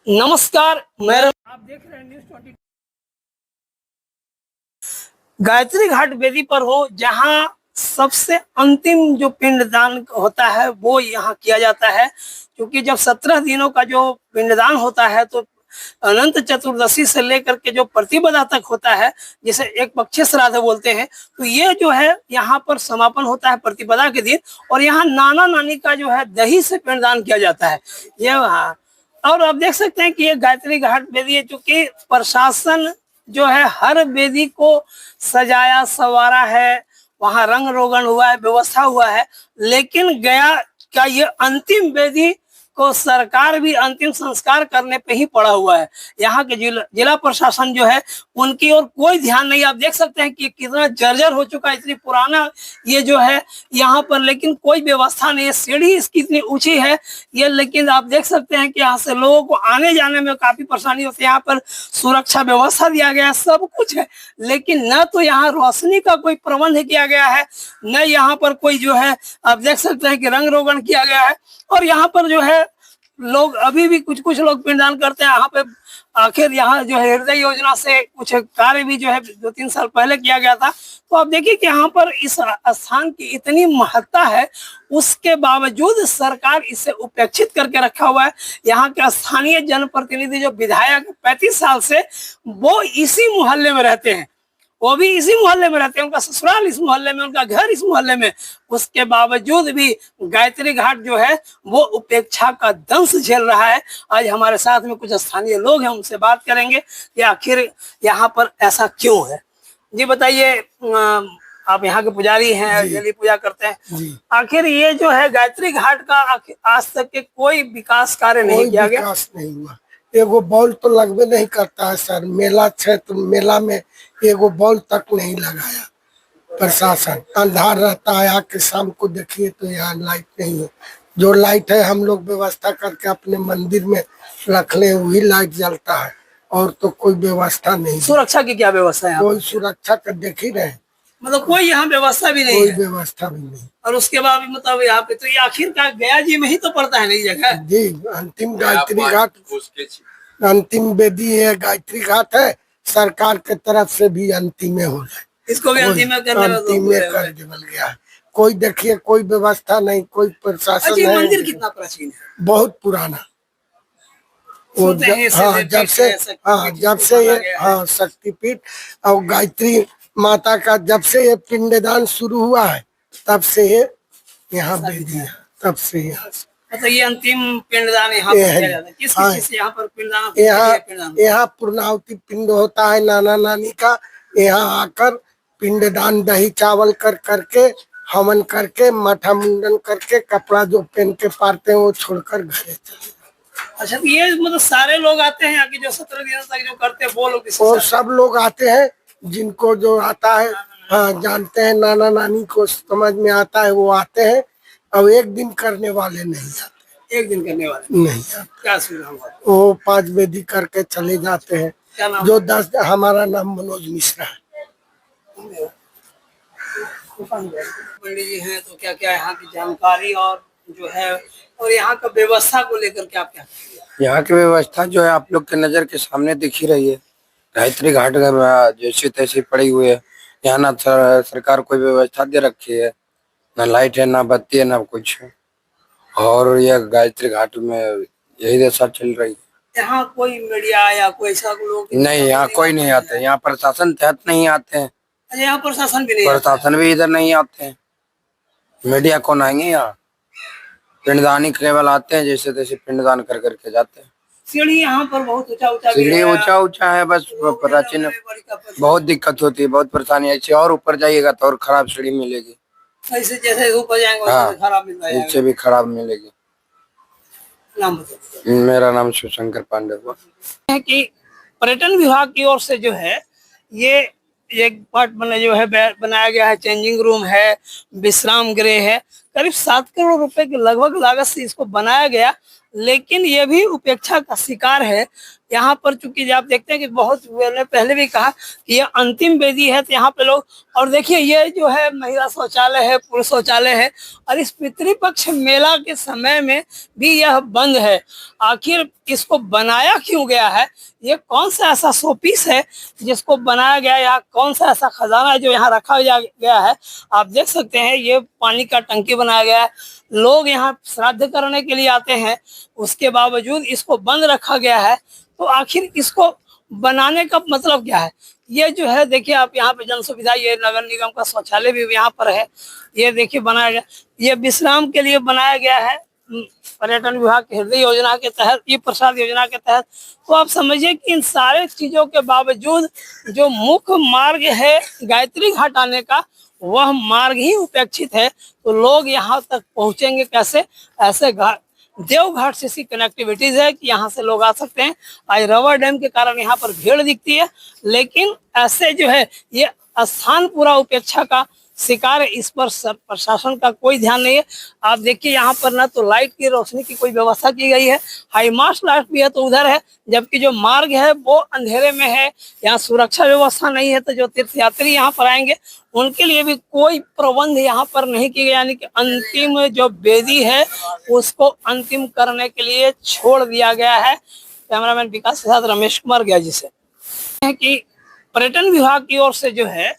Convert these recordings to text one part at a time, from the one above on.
नमस्कार, मैं आप देख रहे हैं न्यूज़ 20। गायत्री घाट वेदी पर हो, जहां सबसे अंतिम जो पिंडदान होता है वो यहाँ किया जाता है। क्योंकि जब 17 दिनों का जो पिंडदान होता है तो अनंत चतुर्दशी से लेकर के जो प्रतिपदा तक होता है, जिसे एक पक्षीय श्राद्ध बोलते हैं, तो ये जो है यहाँ पर समापन होता है प्रतिपदा के दिन। और यहाँ नाना नानी का जो है दही से पिंडदान किया जाता है। ये वहाँ और आप देख सकते हैं कि ये गायत्री घाट वेदी है, चूंकि प्रशासन जो है हर वेदी को सजाया संवारा है, वहां रंग रोगन हुआ है, व्यवस्था हुआ है। लेकिन गया का ये अंतिम वेदी को सरकार भी अंतिम संस्कार करने पे ही पड़ा हुआ है। यहाँ के जिला प्रशासन जो है उनकी ओर कोई ध्यान नहीं। आप देख सकते हैं कि कितना जर्जर हो चुका है, इतनी पुराना ये जो है यहाँ पर, लेकिन कोई व्यवस्था नहीं है। सीढ़ी इसकी इतनी ऊंची है ये, लेकिन आप देख सकते हैं कि यहाँ से लोगों को आने जाने में काफी परेशानी होती है। यहाँ पर सुरक्षा व्यवस्था दिया गया है, सब कुछ है, लेकिन न तो यहाँ रोशनी का कोई प्रबंध किया गया है, न यहाँ पर कोई जो है आप देख सकते हैं कि रंग रोगन किया गया है। और यहाँ पर जो है लोग अभी भी कुछ लोग पिंडदान करते हैं यहाँ पे। आखिर यहाँ जो है हृदय योजना से कुछ कार्य भी जो है 2-3 साल पहले किया गया था। तो आप देखिए कि यहाँ पर इस स्थान की इतनी महत्ता है, उसके बावजूद सरकार इसे उपेक्षित करके रखा हुआ है। यहाँ के स्थानीय जनप्रतिनिधि जो विधायक 35 साल से वो इसी मोहल्ले में रहते हैं, वो भी इसी मोहल्ले में रहते हैं, उनका ससुराल इस मोहल्ले में, उनका घर इस मोहल्ले में। उसके बावजूद भी गायत्री घाट जो है वो उपेक्षा का दंश झेल रहा है। आज हमारे साथ में कुछ स्थानीय लोग हैं, उनसे बात करेंगे कि आखिर यहाँ पर ऐसा क्यों है। जी बताइए, आप यहाँ के पुजारी हैं, डेली पूजा करते हैं, आखिर ये जो है गायत्री घाट का आज तक के कोई विकास कार्य नहीं किया गया? विकास नहीं हुआ। एगो बॉल तो लगभे नहीं करता है सर। मेला क्षेत्र मेला में एगो बॉल तक नहीं लगाया प्रशासन। अंधार रहता है, आके शाम को देखिए तो यहाँ लाइट नहीं है। जो लाइट है हम लोग व्यवस्था करके अपने मंदिर में रख ले, वही लाइट जलता है, और तो कोई व्यवस्था नहीं। सुरक्षा की क्या व्यवस्था है? कोई सुरक्षा का देख ही रहे, मतलब कोई यहाँ व्यवस्था भी नहीं कोई है? व्यवस्था भी नहीं। और उसके बाद मतलब यहाँ पे तो ये आखिरकार गया जी में ही तो पड़ता है, नई जगह जी। अंतिम गायत्री घाट, अंतिम वेदी है, गायत्री घाट है। सरकार के तरफ से भी अंतिम हो जाए, इसको भी अंतिम कर देवल गया है। कोई देखिए, कोई व्यवस्था नहीं, कोई प्रशासन नहीं। मंदिर कितना प्राचीन है? बहुत पुराना। वो जब से ये शक्तिपीठ और गायत्री माता का जब से ये पिंडदान शुरू हुआ है, तब से ये यहाँ वेदी है, तब से यहाँ। मतलब ये अंतिम पिंडदान यहाँ पर किया जाता है? किस चीज से यहाँ पर पिंडदान? यहाँ पूर्णाहुति पिंड होता है नाना नानी का। यहाँ आकर पिंडदान दही चावल करके हवन करके माथा मुंडन करके कपड़ा जो पहन के पारते हैं वो छोड़कर घरे चले। अच्छा, तो ये मतलब सारे लोग आते हैं यहाँ की जो 17 दिनों तक जो करते हैं वो लोग? और सब लोग आते हैं, जिनको जो आता है, हाँ जानते हैं, नाना नानी को समझ में आता है वो आते हैं। अब एक दिन करने वाले नहीं आते। एक दिन करने वाले नहीं आते। क्या सुविधा हुआ? वो 5 वेदी करके चले जाते हैं। क्या नाम? जो 10। हमारा नाम मनोज मिश्रा है। पंडित जी हैं, तो क्या क्या यहाँ की जानकारी और जो है और यहाँ का व्यवस्था को लेकर के आप क्या? यहाँ की व्यवस्था जो है आप लोग के नजर के सामने दिख ही रही है। गायत्री घाट जैसी तैसी पड़ी हुई है। यहाँ ना सरकार कोई व्यवस्था दे रखी है, ना लाइट है, ना बत्ती है, ना कुछ है। और यह गायत्री घाट में यही दशा चल रही है। यहाँ कोई मीडिया या कोई ऐसा लोग नहीं, यहाँ कोई नहीं आते। यहाँ प्रशासन तहत नहीं आते हैं। यहाँ प्रशासन भी नहीं? प्रशासन भी इधर नहीं आते हैं। मीडिया कौन आएंगे यहाँ? पिंडदानी केवल आते हैं, जैसे तैसे पिंडदान कर करके जाते हैं। सीढ़ी यहाँ पर बहुत ऊंचा सीढ़ी ऊंचा है, बस प्राचीन बहुत दिक्कत होती है, बहुत परेशानी। ऐसे और ऊपर जाइएगा तो और खराब सीढ़ी मिलेगी। ऐसे जैसे ऊपर जाएंगे खराब मिलता है, नीचे भी खराब मिलेगी। नाम बताओ। मेरा नाम शिवशंकर पांडे हुआ है कि पर्यटन विभाग की ओर से जो है ये एक पार्ट जो है बनाया गया है। चेंजिंग रूम है, विश्राम गृह है। करीब 7 करोड़ रुपए के लगभग लागत से इसको बनाया गया, लेकिन ये भी उपेक्षा का शिकार है। यहाँ पर चूंकि आप देखते हैं कि बहुत मैंने पहले भी कहा कि ये अंतिम वेदी है, तो यहाँ पे लोग, और देखिए ये जो है महिला शौचालय है, पुरुष शौचालय है, और इस पितृपक्ष मेला के समय में भी यह बंद है। आखिर इसको बनाया क्यों गया है? ये कौन सा ऐसा शोपीस है जिसको बनाया गया, या कौन सा ऐसा खजाना है जो यहाँ रखा गया है? आप देख सकते हैं ये पानी का टंकी बनाया गया है, लोग यहाँ श्राद्ध करने के लिए आते हैं, उसके बावजूद इसको बंद रखा गया है। तो आखिर इसको बनाने का मतलब क्या है? ये जो है देखिए आप यहाँ पे जन सुविधा, ये नगर निगम का शौचालय भी यहाँ पर है, ये देखिए बनाया गया, ये विश्राम के लिए बनाया गया है पर्यटन विभाग की हृदय योजना के तहत, ये प्रसाद योजना के तहत। तो आप समझिए कि इन सारे चीजों के बावजूद जो मुख्य मार्ग है गायत्री घाट आने का, वह मार्ग ही उपेक्षित है। तो लोग यहाँ तक पहुंचेंगे कैसे? ऐसे देवघाट से ऐसी कनेक्टिविटीज है कि यहाँ से लोग आ सकते हैं। आज रबर डैम के कारण यहाँ पर भीड़ दिखती है, लेकिन ऐसे जो है ये स्थान पूरा उपेक्षा का शिकार है। इस पर प्रशासन का कोई ध्यान नहीं है। आप देखिए यहाँ पर ना तो लाइट की रोशनी की कोई व्यवस्था की गई है, हाईमास्ट लाइट भी है तो उधर है, जबकि जो मार्ग है वो अंधेरे में है। यहाँ सुरक्षा व्यवस्था नहीं है, तो जो तीर्थयात्री यहाँ पर आएंगे उनके लिए भी कोई प्रबंध यहाँ पर नहीं किए गए। यानी कि अंतिम जो वेदी है उसको अंतिम करने के लिए छोड़ दिया गया है। कैमरामैन विकास के साथ रमेश कुमार गया से है कि पर्यटन विभाग की ओर से जो है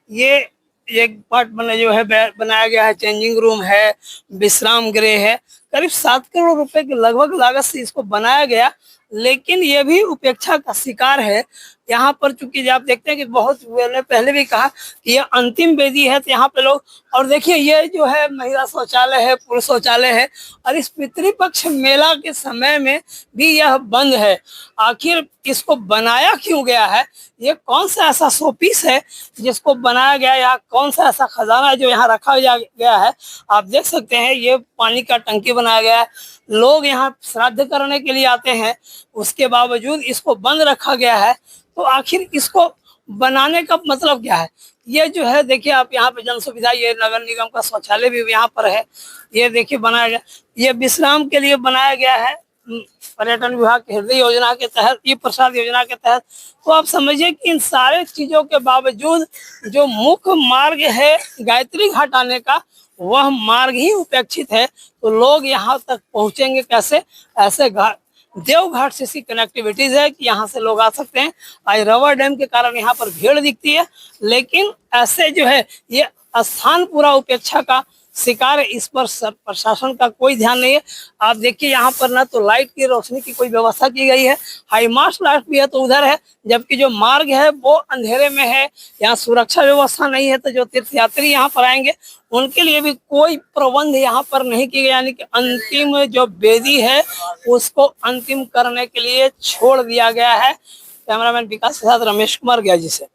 ये एक पार्ट जो है बनाया गया है, चेंजिंग रूम है, विश्राम गृह है, करीब 7 करोड़ रुपए की लगभग लागत से इसको बनाया गया, लेकिन ये भी उपेक्षा का शिकार है। यहाँ पर चूंकि आप देखते हैं कि बहुत मैंने पहले भी कहा कि ये अंतिम वेदी है, तो यहाँ पे लोग, और देखिए ये जो है महिला शौचालय है, पुरुष शौचालय है, और इस पितृपक्ष मेला के समय में भी यह बंद है। आखिर इसको बनाया क्यों गया है? ये कौन सा ऐसा शोपीस है जिसको बनाया गया, या कौन सा ऐसा खजाना है जो यहाँ रखा गया है? आप देख सकते हैं ये पानी का टंकी बनाया गया है, लोग यहाँ श्राद्ध करने के लिए आते हैं, उसके बावजूद इसको बंद रखा गया है। तो आखिर इसको बनाने का मतलब क्या है? ये जो है देखिए आप यहाँ पे जन सुविधा, ये नगर निगम का शौचालय भी यहाँ पर है, ये देखिए बनाया गया, ये विश्राम के लिए बनाया गया है पर्यटन विभाग की हृदय योजना के तहत, ये प्रसाद योजना के तहत। तो आप समझिए कि इन सारे चीजों के बावजूद जो मुख्य मार्ग है गायत्री घाट आने का, वह मार्ग ही उपेक्षित है। तो लोग यहाँ तक पहुंचेंगे कैसे? ऐसे देवघाट से ऐसी कनेक्टिविटीज है कि यहाँ से लोग आ सकते हैं। आज रबर डैम के कारण यहाँ पर भीड़ दिखती है, लेकिन ऐसे जो है ये स्थान पूरा उपेक्षा का शिकार है। इस पर प्रशासन का कोई ध्यान नहीं है। आप देखिए यहाँ पर ना तो लाइट की रोशनी की कोई व्यवस्था की गई है, हाईमास्ट लाइट भी है तो उधर है, जबकि जो मार्ग है वो अंधेरे में है। यहाँ सुरक्षा व्यवस्था नहीं है, तो जो तीर्थयात्री यहाँ पर आएंगे उनके लिए भी कोई प्रबंध यहाँ पर नहीं किए गए। यानी कि अंतिम जो वेदी है उसको अंतिम करने के लिए छोड़ दिया गया है। कैमरामैन विकास के साथ रमेश कुमार गया से।